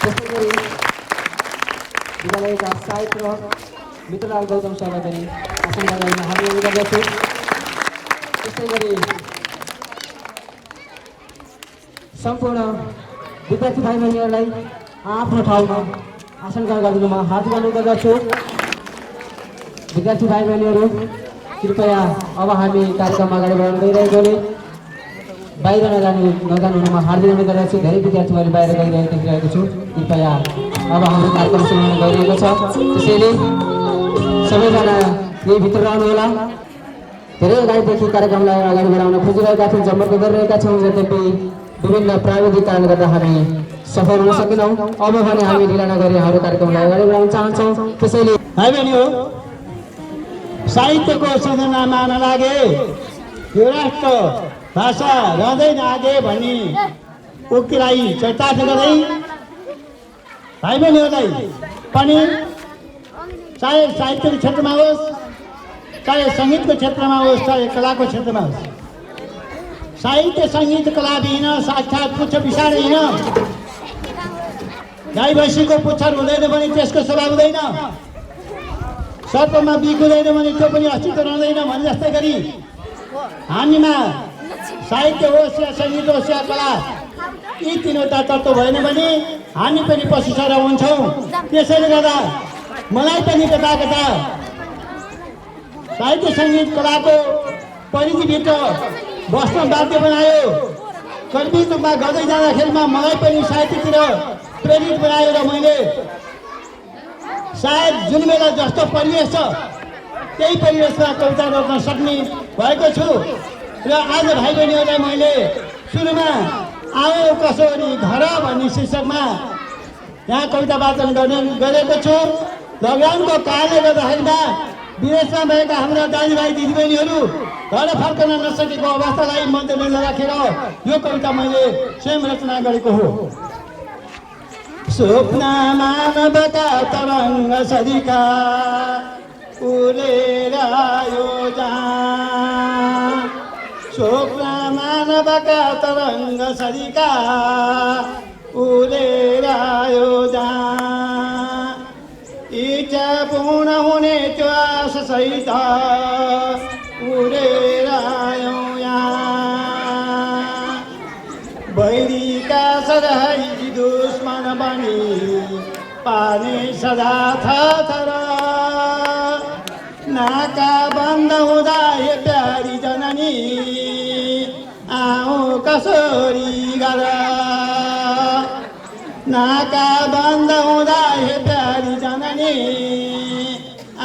त्यसैगरी विद्यालयका साहित्य र मित्रलाल गौतम सरलाई पनि आसन लगाउन हार्दिक गर्दछु। त्यसैगरी सम्पूर्ण विद्यार्थी भाइ बहिनीहरूलाई आफ्नो ठाउँमा आसन ग्रहण गरिदिनुमा हार्दिक अनुरोध गर्दछु। विद्यार्थी भाइ बहिनीहरू कृपया अब हामी कार्यक्रम अगाडि बढाउन गइरहेकोले बाहिर नजानुमा हार्दिक अनुरोध गर्दछु। धेरै विद्यार्थीहरू बाहिर गइरहेको देखिरहेको छु। कृपया अब हाम्रो कार्यक्रम सुरु हुन गइरहेको छ, त्यसैले सबैजना यही भित्र रहनुहोला। धेरै अगाडिदेखि कार्यक्रमलाई अगाडि बढाउन खोजिरहेका थियौँ, जमर्को गरिरहेका छौँ, यद्यपि विभिन्न प्राविधिक कारणले गर्दा हामी सफल हुन सकेनौँ। अब भने हामी ढिला नगरी हाम्रो कार्यक्रमलाई अगाडि बढाउन चाहन्छौँ। त्यसैले भाइ बहिनी साहित्यको सृजनामा नलागे यो राष्ट्र भाषा रहँदैन आगे भन्ने उक्तिलाई चरितार्थ गर्दै भाइ बहिनीहरूलाई पनि चाहे साहित्यको क्षेत्रमा होस्, चाहे सङ्गीतको क्षेत्रमा होस्, चाहे कलाको क्षेत्रमा होस्, साहित्य सङ्गीत कला विहीन साक्षात् पुच्छ विषारहीन। गाई भैँसीको पुच्छर हुँदैन भने त्यसको शोभा हुँदैन, सर्पमा बिख हुँदैन भने त्यो पनि अस्तित्व रहँदैन भने जस्तै गरी हामीमा साहित्य होस् या सङ्गीत होस् या कला यी तीनवटा तत्त्व भएन भने हामी पनि पछि सर हुन्छौँ। त्यसैले गर्दा मलाई पनि कता कता साहित्य सङ्गीत कलाको परिधिभित्र बस्न बाध्य बनायो। कर्मी रूपमा गर्दै जाँदाखेरिमा मलाई पनि साहित्यतिर प्रेरित बनायो र मैले सायद जुन बेला जस्तो परिवेश छ त्यही परिवेशमा कविता रोप्न सक्ने भएको छु। र आज भाइ बहिनीहरूलाई मैले सुरुमा आओ कसरी घर भन्ने शीर्षकमा यहाँ कविता वाचन गरेको छु। लकडाउनको कारणले गर्दाखेरिमा विदेशमा भएका हाम्रा दाजुभाइ दिदीबहिनीहरू घर फर्कन नसकेको अवस्थालाई मध्यनजर राखेर यो कविता मैले स्वयं रचना गरेको हो। स्वप्न मानवका तरङ्ग सरिका उडेर आयो जहाँ, स्वप्न मानवका तरङ्ग सरिका उडेर आयो जहाँ, इच्छा पूर्ण हुने त्यो आशासहित उडेर आयो यहाँ। बैरीका सरहाई दुश्मन बनी पानी सदा थर, नाका बन्द हुँदा हे प्यारी जननी आऊ कसरी गर, नाका बन्द हुँदा हे प्यारी जननी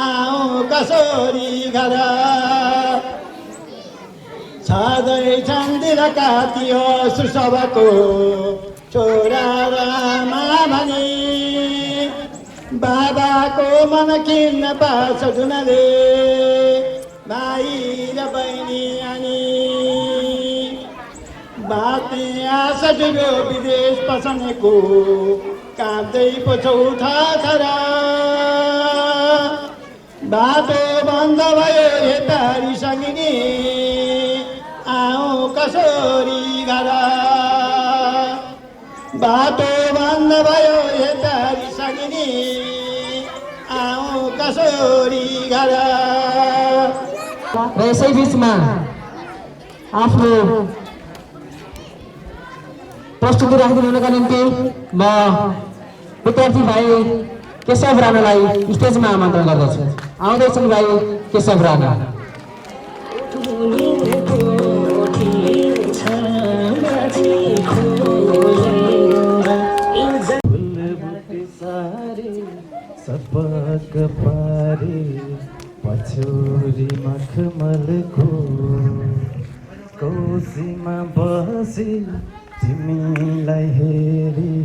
आऊ कसरी गर। छँदैछन् दिलका त्यो सुसवको छोरा रामा भनी, बाबाको मन किन्न पाछ जुनले भाइ र बहिनी अनि, बाँच्ने आशा जुग्यो विदेश पसनेको काँप्दै पो चौथा छोरा, बाटो बन्द भयो हे प्यारी सङ्गिनी आऊ कसरी गर, बाटो बन्द भयो हे प्यारी सङ्गिनी आऊ कसरी गर। र यसै बिचमा आफ्नो प्रस्तुति राखिदिनुका निम्ति म विद्यार्थी भाइ केशव राणालाई स्टेजमा आमन्त्रण गर्दछु। आउँदैछन् भाइ केशव राणा। सपक पारे पछौरी मखमलको कोसीमा बसी तिमीलाई हेरी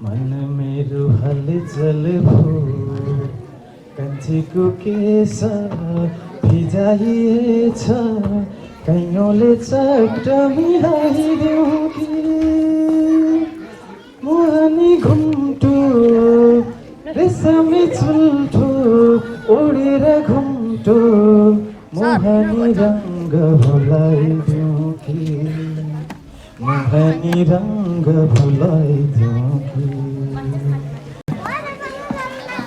मन मेरो हलचल भयो, कान्छीको केश भिजाइएछ कैयौँले चट्ट मिलाइदेऊ कि, मुहानी घुम्टो रेशमी चुल्ठो ओडेर घुम्टो मुहानी रङ्ग भुलाइदेऊ कि, मुहानी रङ्ग भुलाइदेऊ कि।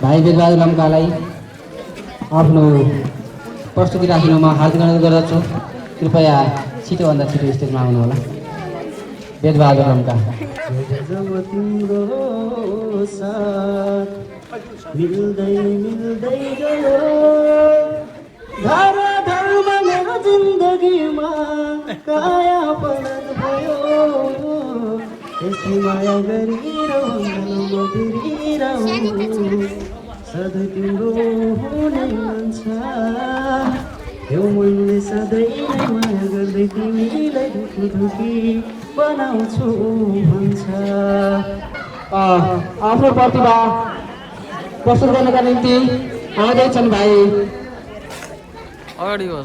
भाइ बेदबहादुर लम्कालाई आफ्नो प्रस्तुति राखिनुमा हार्दिक अनुरोध गर्दछु। कृपया छिटोभन्दा छिटो स्टेजमा आउनुहोला। बेदबहादुर लम्का। जब तिम्रो साथ मिल्दै मिल्दै गयो धारा धर्म मेरो जिन्दगीमा काया पलट भयो यस्तै माया गरिरहनु म बिरिरहनु सधैँ तिम्रो हुने मन छ यो मनले सधैँ नै माया गर्दै तिमीलाई ढुकी बनाउँछु भन्छ। आफ्नो प्रतिभा प्रस्तुत गर्नका निम्ति आउँदैछन् भाइ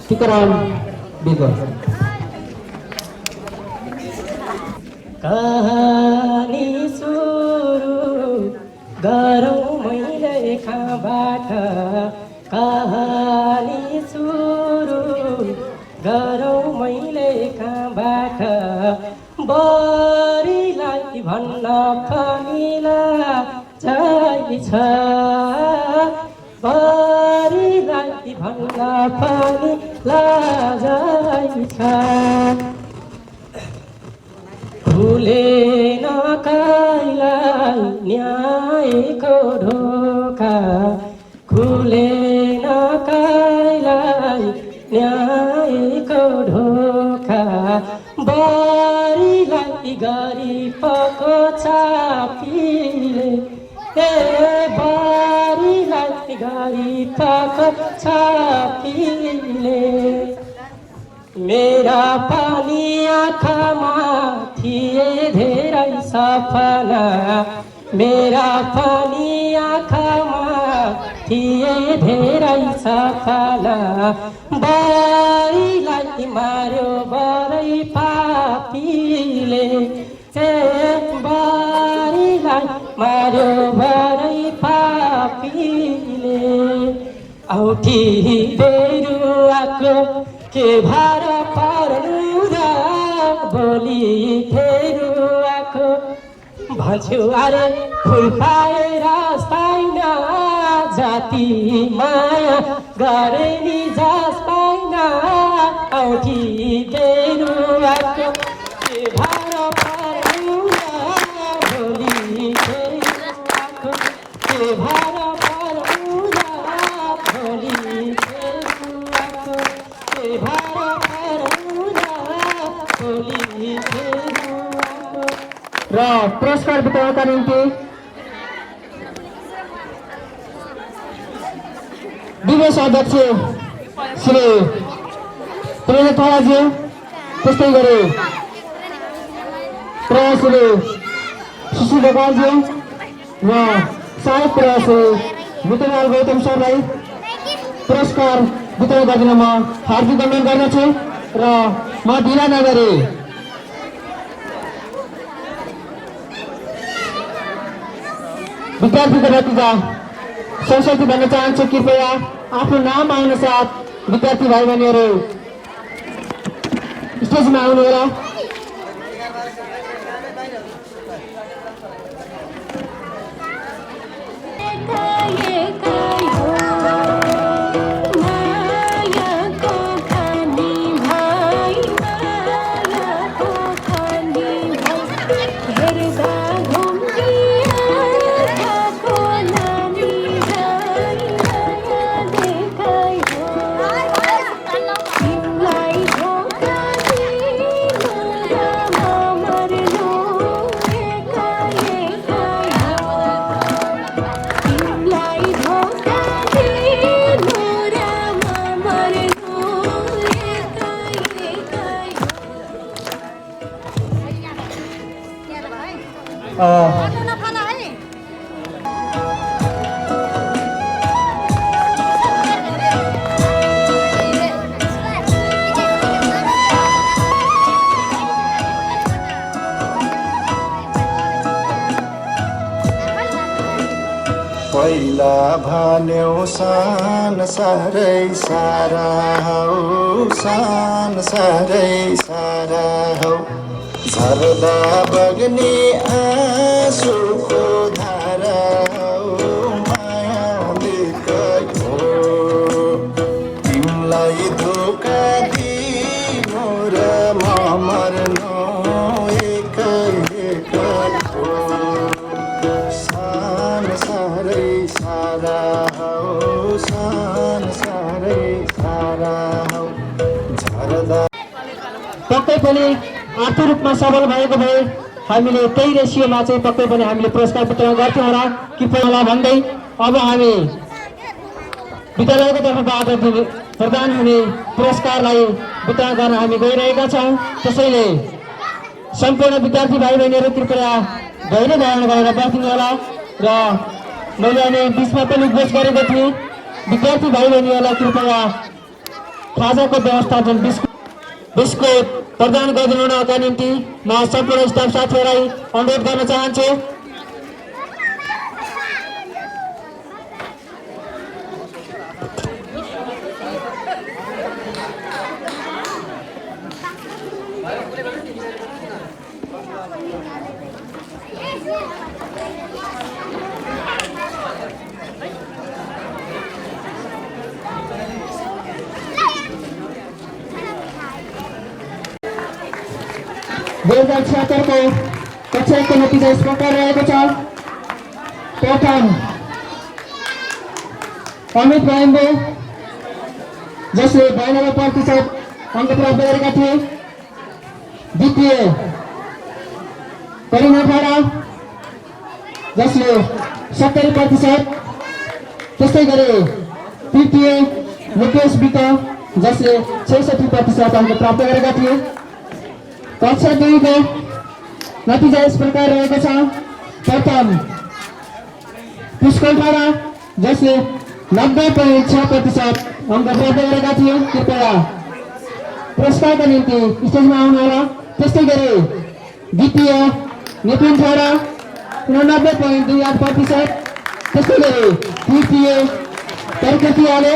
टिकराम बिगो। कहानी सुरु गरौँ मैले कहाँबाट कहानी सुरु गरौँ मैले कहाँबाट बरीलाई भन्न फनिला जाइ छ बरीलाई भन्न फनिला जाइ छ खुलेन कहिल्यै न्यायको ढोका खुलेन कहिल्यै न्यायको ढोका बरीलाई गरिबको छापीले ए बरीलाई गरिबको छापीले मेरा पानी आँखामा थिए धेरै सपना मेरा पानी आँखामा थिए धेरै सपना बरीलाई मार्यो बरै पापीले ए बरीलाई मार्यो बरै पापीले औठी बेरुवाको के भार पर्नु र बोली फेरुवाको भन्छु अरे फुल पाएर पाइन जाति माया गरे नि जस पाइन औठी बेरुवाको के भार पर्नु र बोली फेरुवाको के भार पर्नु र बोली फेरुवाको र पुरस्कार वितरणका निम्ति विदेश अध्यक्ष श्री प्रेम थालाज्यू त्यस्तै गरी प्रयासी सुशील ढकालज्यू र सहायक प्रयासी मित्रलाल गौतम सरलाई पुरस्कार वितरण गरिदिन म हार्दिक अनुरोध गर्दछु र म ढिला नगरी विद्यार्थीको नतिजा सँगसँगै भन्न चाहन्छु। कृपया आफ्नो नाम आउन साथ विद्यार्थी भाइ बहिनीहरू स्टेजमा आउनुहोला। पहिला भन्यौ सान सारै सारा हौ सान सारै सारा हौ झर्दा बग्ने आँसुको धारा हौ माया पक्कै पनि आर्थिक रूपमा सबल भएको भए हामीले त्यही रेसियोमा चाहिँ पक्कै पनि हामीले पुरस्कार वितरण गर्थ्यौँ होला। कृपया भन्दै अब हामी विद्यालयको तर्फबाट प्रदान हुने पुरस्कारलाई वितरण गर्न हामी गइरहेका छौँ। त्यसैले सम्पूर्ण विद्यार्थी भाइ बहिनीहरू कृपया धैर्य धारण गरेर बस्नु होला। र मैले अनि बिचमा पनि उद्घोष गरेको थिएँ, विद्यार्थी भाइ बहिनीहरूलाई कृपया खाजाको व्यवस्था जुन बिस्कुट प्रदान गरिदिनुका निम्ति म सम्पूर्ण स्टाफ साथीहरूलाई अनुरोध गर्न चाहन्छु। को कक्षा 1 को नतिजा इस प्रकार रहेको छ। प्रथम अमित भाइले जसले 92% अङ्क प्राप्त गरेका थिए। द्वितीय करिना थाडा जसले 70%। त्यस्तै गरी तृतीय मुकेश विक जसले 66% अङ्क प्राप्त गरेका थिए। कक्षा 2 को नतिजा इस प्रकार रहेको छ। प्रथम पुष्कल थाडा जसले 90.6% अङ्क प्राप्त गरेका थिए। कृपया पुरस्कारका निम्ति स्टेजमा आउनुहोला। त्यस्तै गरी द्वितीय नितिन थाडा 89.28%। त्यस्तै गरी तृतीय प्रकृति आले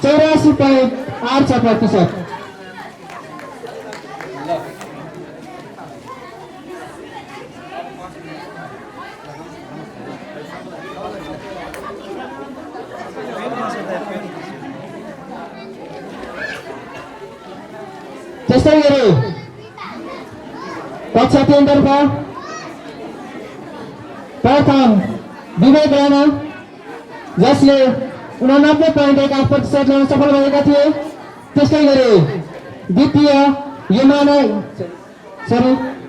84.86%। त्यस्तै गरी कक्षा 3 तर्फ प्रथम विवेक राणा जसले 89.1% ल्याउन सफल भएका थिए। त्यस्तै गरी द्वितीय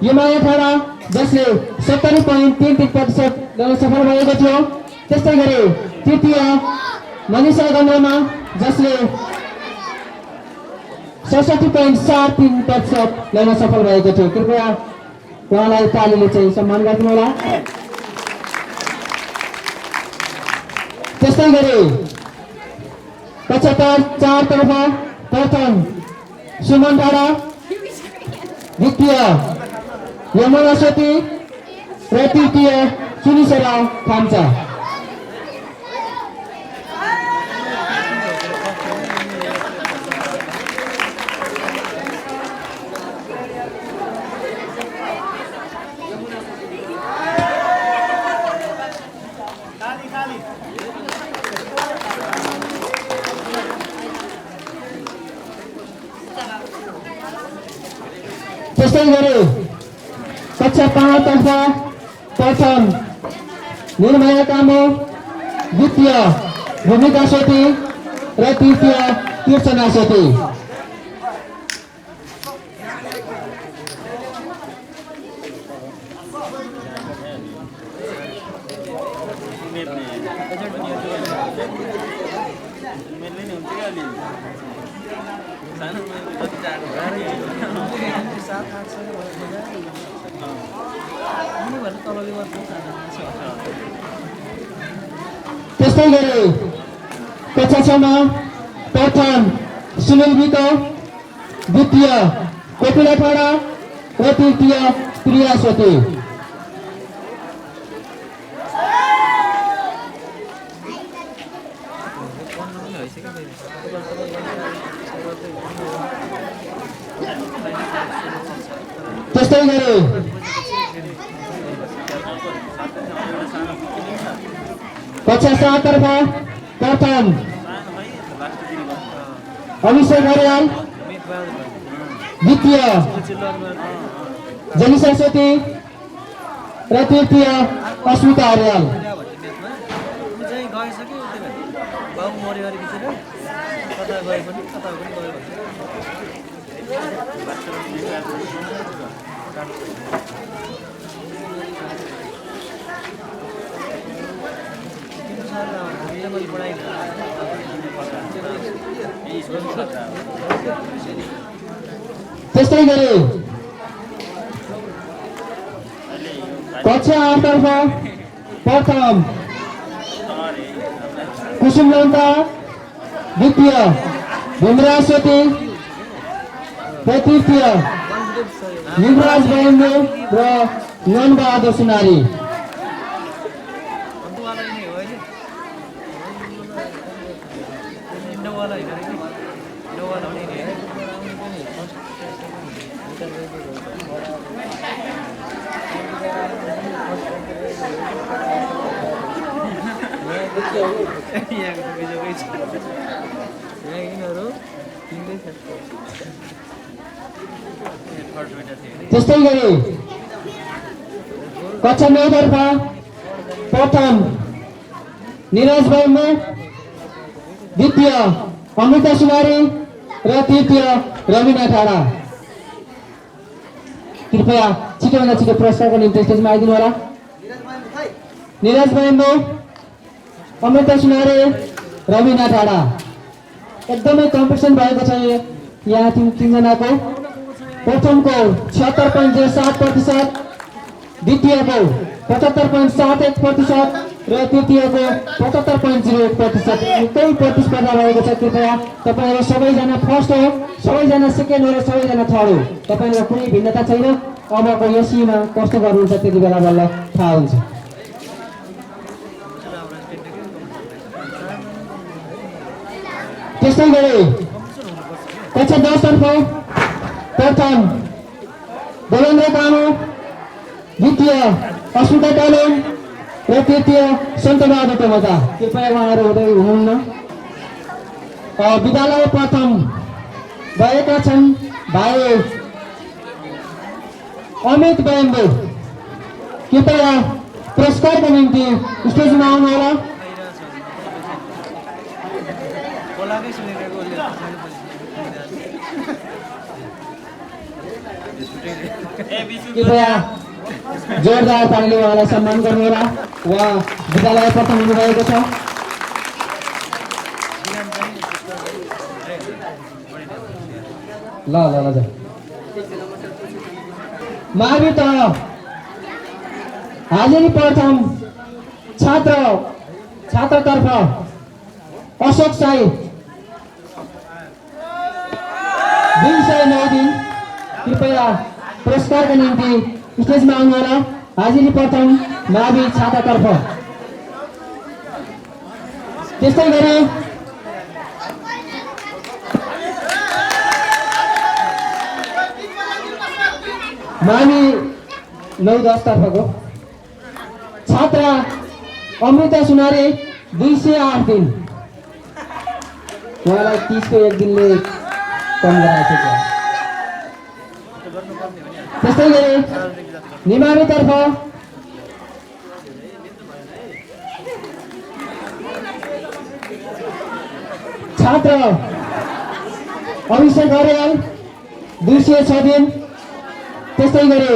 यमाया थाडा जसले 70.33% ल्याउन सफल भएको थियो। त्यस्तै गरी तृतीय मनिषा गङ्गामा जसले 67.73% ल्याउन सफल भएको थियो। कृपया उहाँलाई तालीले चाहिँ सम्मान गरिदिनु होला। त्यस्तै गरी कक्षा 4 तर्फ प्रथम सुमन थाडा, द्वितीय यमुना सेती र तृतीय सुनिसरा खाम्चा। त्यस्तै गरी कक्षा 5 तर्फ प्रथम निर्मया कामो, द्वितीय भूमिका सेती र तृतीय तीर्चना सेती। त्यस्तै गरी कक्षा 6 मा प्रथम सुनिल विको, द्वितीय कोपिला थाडा र तृतीय प्रिया सेती। त्यस्तै गरी कक्षा 7 तर्फ प्रथम अभिषेक हरियाल, द्वितीय जनिसा सेती र तृतीय अस्मिता हरियाल। त्यस्तै गरी कक्षा 8 तर्फ प्रथम कुसुम लौता, द्वितीय भीमराज सेती, तृतीय युवराज बहिनी र ननबहादुर सुनारी। त्यस्तै गरी कक्षा 9 तर्फ प्रथम निरज बैम्बे, द्वितीय अमृता सुनारी र तृतीय रविना ठाडा। कृपया छिटोभन्दा छिटो पुरस्कारको निम्ति स्टेजमा आइदिनु होला। निरज बैम्बे, अमृता सुनारी, रविना ठाडा। एकदमै कम्पिटिसन भएको छ यहाँ तीनजनाको। प्रथमको 76.07%, द्वितीयको 75.71% र तृतीयको 75.01%। निकै प्रतिस्पर्धा रहेको छ। कृपया तपाईँहरू सबैजना फर्स्ट हो, सबैजना सेकेन्ड हो र सबैजना थर्ड हो। तपाईँहरूको कुनै भिन्नता छैन। अबको यसैमा कस्तो गर्नुहुन्छ त्यति बेला बल्ल थाहा हुन्छ। त्यस्तै गरी कक्षा 10 तर्फ प्रथम देवेन्द्र तामाङ, द्वितीय अस्मिता तामाङ र तृतीय सन्तबहादुर टोमता। कृपया उहाँहरू हुँदै हुनुहुन्न। विद्यालय प्रथम भएका छन् भाइ अमित बैम्बे। कृपया पुरस्कारको निम्ति स्टेजमा आउनुहोला। कृपया जोरदार तालीले उहाँलाई सम्मान गर्नुहोला। उहाँ विद्यालय प्रथम हुनुभएको छ। ल ल ल मावि तह हाजिरी प्रथम छात्रतर्फ अशोक साई 209 दिन। कृपया पुरस्कारको निम्ति स्टेजमा आउनुहोला। हाजिरी प्रथम मावि छात्रतर्फ। त्यस्तै गरी मावि 9-10 तर्फको छात्रा अमृता सुनारी 208 दिन। उहाँलाई 30 को 1 दिनले कम गराएको छ। त्यस्तै गरी निमावी तर्फ छात्र अभिषेक अर्याल 206 दिन। त्यस्तै गरी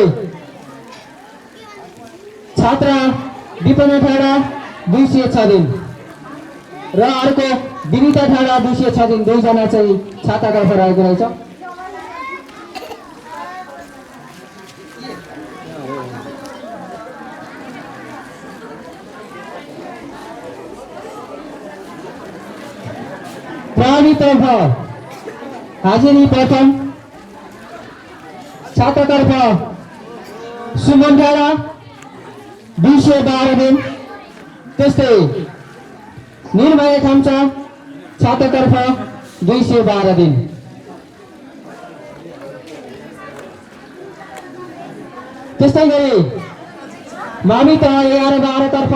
छात्रा विपना ठाडा 206 दिन र अर्को विनिता ठाडा 206 दिन। दुईजना चाहिँ छात्रातर्फ रहेको रहेछ। प्रहरीतर्फ हाजिरी प्रथम छात्रतर्फ सुमन ठाडा 212 दिन। त्यस्तै निर्भय खाम्चा छात्रतर्फ 212 दिन। त्यस्तै गरी मावि तह 11-12 तर्फ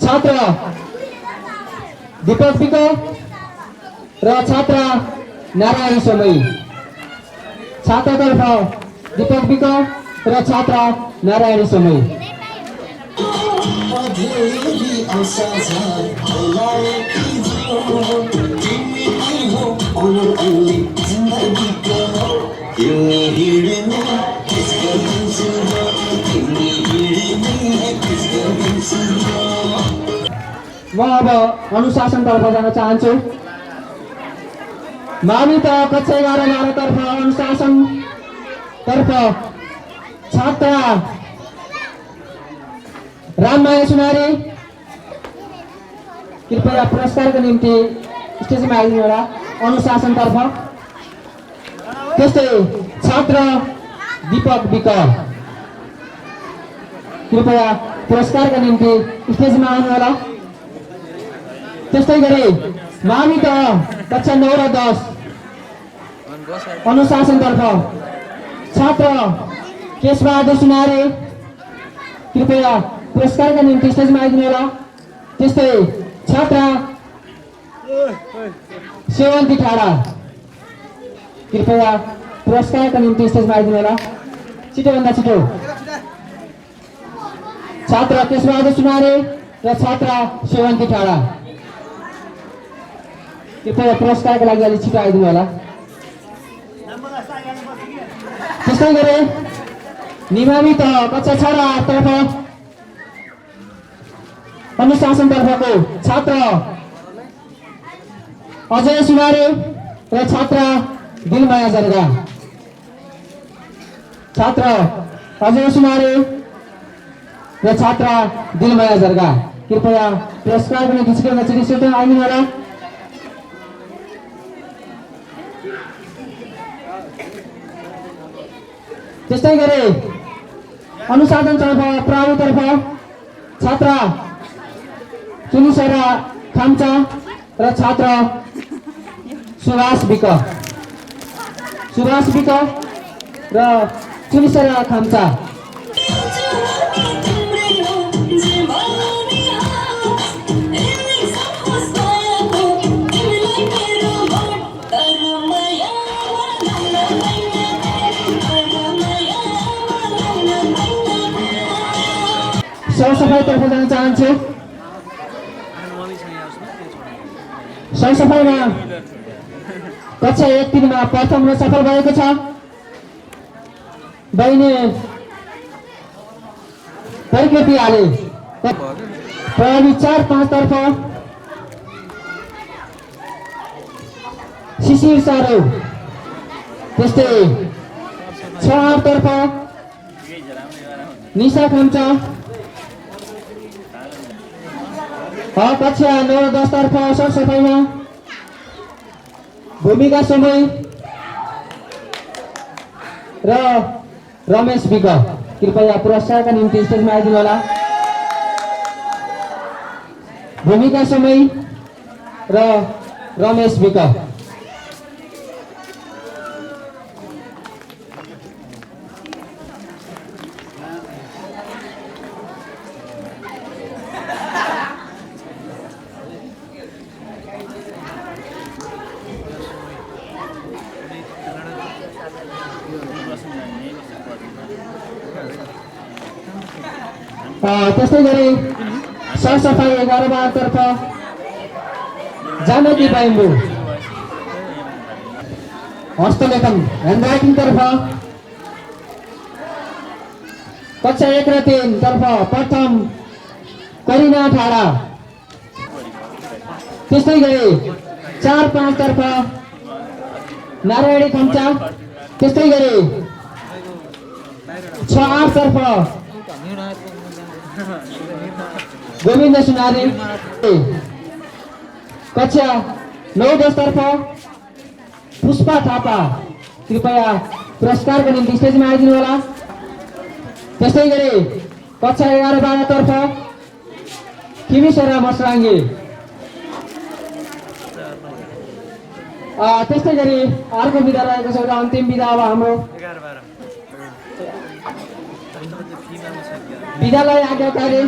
छात्र दीपक विक र छात्रा नारायणी समयी। छात्रतर्फ दीपक विक र छात्रा नारायणी समयी। Oh, अनुशासनतर्फ जान चाहन्छु। मावि त कक्षा 11-12 तर्फ अनुशासनतर्फ छात्रा राममाया सुनारी कृपया पुरस्कारको निम्ति स्टेजमा आइदिनु होला अनुशासनतर्फ। त्यस्तै छात्र दीपक विक कृपया पुरस्कारका निम्ति स्टेजमा आउनु होला। त्यस्तै गरी मावि त कक्षा 9 र 10 अनुशासनतर्फ छात्र केशबहादुर सुनारे कृपया पुरस्कारका निम्ति स्टेजमा आइदिनु होला। त्यस्तै छात्रा सेवन्ती ठाडा कृपया पुरस्कारका निम्ति स्टेजमा आइदिनु होला छिटोभन्दा छिटो। छात्र केशबहादुर सुनारे र छात्रा सेवन्ती ठाडा कृपया पुरस्कारका लागि अलि छिटो आइदिनु होला। त्यस्तै गरी नियमित कक्षा 6 र 8 तर्फ अनुशासनतर्फको छात्र अजय सुनारे र छात्रा दिलमाया जर्गा। छात्र अजय सुनारे र छात्रा दिलमाया जर्गा कृपया पुरस्कारको निम्ति छिटो आइदिनु होला। त्यस्तै गरी अनुशासनतर्फ प्रावितर्फ छात्रा चुनिसरा खाम्चा र छात्र सुभाष विक र चुनिसरा खाम्चा सरसफाइतर्फ जान चाहन्छु। सरसफाइमा कक्षा 1-3 मा प्रथम हुन सफल भएको छ बहिनी प्रकृति आले। प्रहरी 4-5 तर्फ शिशिर सारो। त्यस्तै 6-8 तर्फ निशा खाम्चा। कक्षा 9-10 तर्फ सरसफाइमा भूमिका समय र रमेश विक कृपया पुरस्कारका निम्ति स्टेजमा आइदिनु होला। भूमिका समय र रमेश विक। त्यस्तै गरी सरसफाइ 11-12 तर्फ जानकी बाइम्बु। हस्तलेखन ह्यान्डराइटिङ तर्फ कक्षा 1 र 3 तर्फ प्रथम करिना ठाडा। त्यस्तै गरी 4-5 तर्फ नारायणी खम्चा। त्यस्तै गरी 6-8 तर्फ गोविन्द सुनारी। कक्षा 9-10 तर्फ पुष्पा थापा कृपया पुरस्कारको निम्ति स्टेजमा आइदिनु होला। त्यस्तै गरी कक्षा 11-12 तर्फ किमिसरा मसराङ्गी। त्यस्तै गरी अर्को विधा रहेको छ एउटा अन्तिम विधा। अब हाम्रो विद्यालय आज्ञाकारी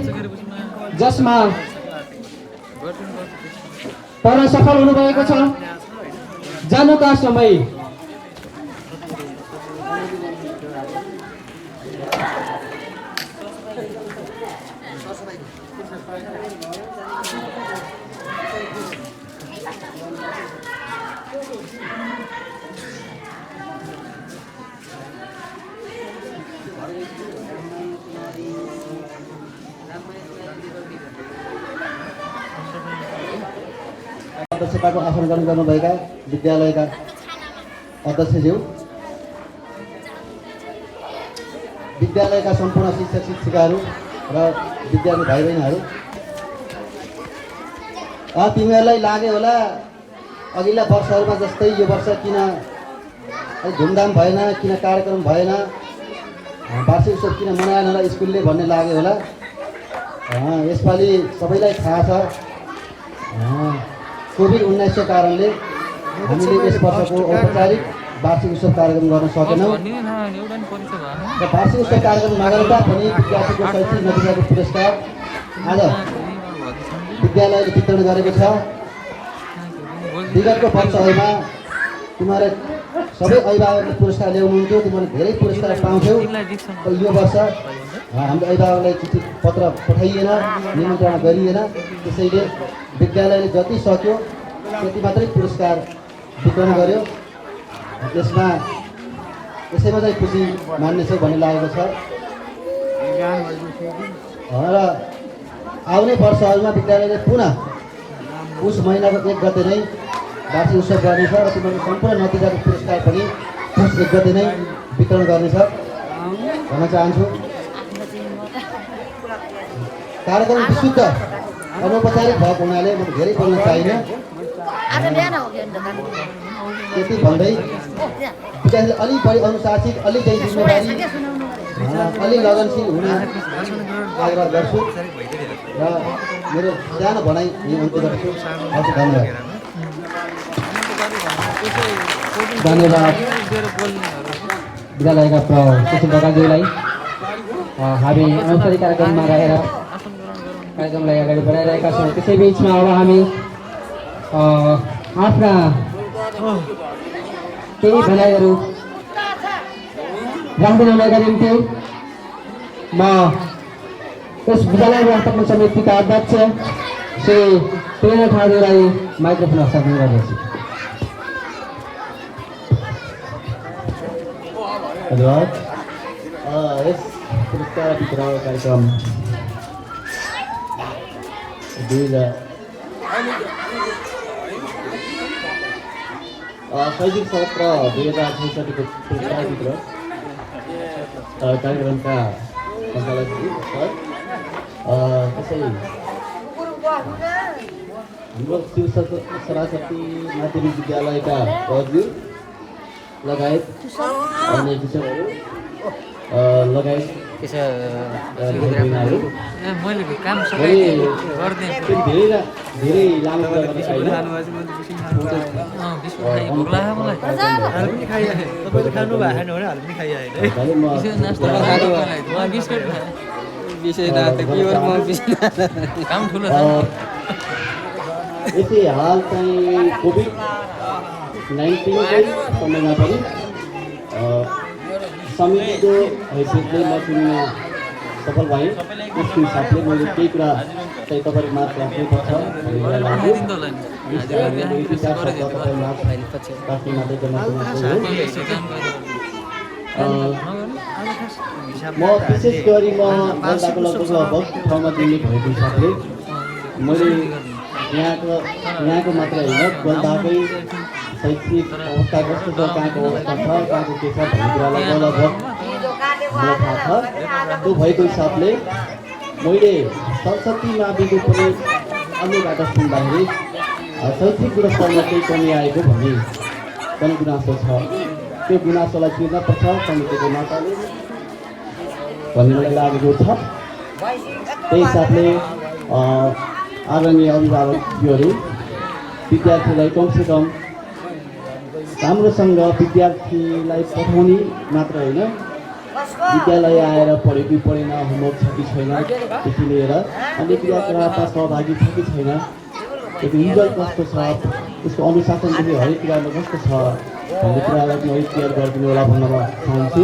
जसमा पढ्न सफल हुनुभएको छ जानुका समय अध्यक्षताको आसन ग्रहण गर्नुभएका विद्यालयका अध्यक्षज्यू, विद्यालयका सम्पूर्ण शिक्षक शिक्षिकाहरू र विद्यार्थी भाइ बहिनीहरू, तिमीहरूलाई लाग्यो होला अघिल्ला वर्षहरूमा जस्तै यो वर्ष किन अलिक धुमधाम भएन, किन कार्यक्रम भएन, वार्षिक उत्सव किन मनाएन होला स्कुलले भन्ने लाग्यो होला। यसपालि सबैलाई थाहा छ कोभिड-19 कारणले हामीले यस वर्षको औपचारिक वार्षिक उत्सव कार्यक्रम गर्न सकेनौँ र वार्षिक उत्सव कार्यक्रम नगर्दा पनि विद्यार्थीको शैक्षिक नतिजाको पुरस्कार आज विद्यालयले वितरण गरेको छ। विगतको वर्षहरूमा तिमीहरूले सबै अभिभावकले पुरस्कार ल्याउनुहुन्थ्यो, तिमीहरूले धेरै पुरस्कार पाउँथ्यौ। यो वर्ष हाम्रो अभिभावकलाई चिठी पत्र पठाइएन, निमन्त्रणा गरिएन, त्यसैले विद्यालयले जति सक्यो त्यति मात्रै पुरस्कार वितरण गर्यो। यसैमा चाहिँ खुसी मान्नेछौँ भन्ने लागेको छ र आउने वर्षहरूमा विद्यालयले पुनः पुस महिनाको 1 गते नै वार्षिक उत्सव गर्नेछ र तिमीहरूको सम्पूर्ण नतिजाको पुरस्कार पनि पुस 1 गते नै वितरण गर्नेछ भन्न चाहन्छु। कार्यक्रम विशुद्ध अनौपचारिक भएको हुनाले म धेरै बोल्न चाहिनँ। त्यति भन्दै विद्यार्थीले अलिक बढी अनुशासित, अलिक चाहिँ जिम्मेवारी, अलिक लगनशील हुन आग्रह गर्छु र मेरो सानो भनाइ यही अन्त्य गर्छु। धन्यवाद। धन्यवाद विद्यालयका सुशील ढकालज्यूलाई। हामी अनौपचारिक कार्यक्रममा रहेर कार्यक्रमलाई अगाडि बढाइरहेका छौँ। त्यसै बिचमा अब हामी आफ्ना केही भनाइहरू राखिदिनका निम्ति म यस विद्यालय व्यवस्थापन समितिका अध्यक्ष श्री प्रेरणा ठाकुरलाई माइक्रोफोन हस्तान्तरण गर्दछु। धन्यवाद। यस पुरस्कार वितरण कार्यक्रम 2000 शैक्षिक सत्र 2066 को पुरस्कार वितरण कार्यक्रमका सञ्चालक सर, त्यसै हाम्रो शिव सरस्वती माध्यमिक विद्यालयका पदज्यू लगायत अन्य टिचरहरू लगायत धेरै लामो कुरा गर्न छैन। यति हाल चाहिँ कोभिड-19 समयमा पनि समितिको हैसियतले म चुन्न सफल भएँ। त्यसको हिसाबले मैले केही कुरा चाहिँ तपाईँले मार्च राख्नुपर्छ भन्ने लाग्यो। म विशेष गरी म जनताको लगभग ठाउँमा दिने भएको हिसाबले मैले यहाँको मात्र होइन जनताकै शैक्षिक अवस्था कस्तो छ, कहाँको अवस्था छ, कहाँको के छ भन्ने कुरालाई लगभग मलाई थाहा छ। त्यो भएको हिसाबले मैले सरस्वती माविको पनि अन्यबाट सुन्दाखेरि शैक्षिक गुणस्तरमा केही कमी आएको भन्ने गुनासो छ। त्यो गुनासोलाई तिर्नपर्छ समितिको नाताले भन्ने मलाई लागेको छ। त्यही हिसाबले आदरणीय अभिभावकहरू विद्यार्थीलाई कमसेकम राम्रोसँग विद्यार्थीलाई पठाउने मात्र होइन, विद्यालय आएर पढ्यो कि पढेन, होमवर्क छ कि छैन, देखि लिएर अन्य क्रियाकलापमा सहभागी छ कि छैन, त्यो रिजल्ट कस्तो छ, उसको अनुशासनदेखि हरेक कुरामा कस्तो छ भन्ने कुरालाई पनि अलिक केयर गरिदिनु होला भन्न चाहन्छु।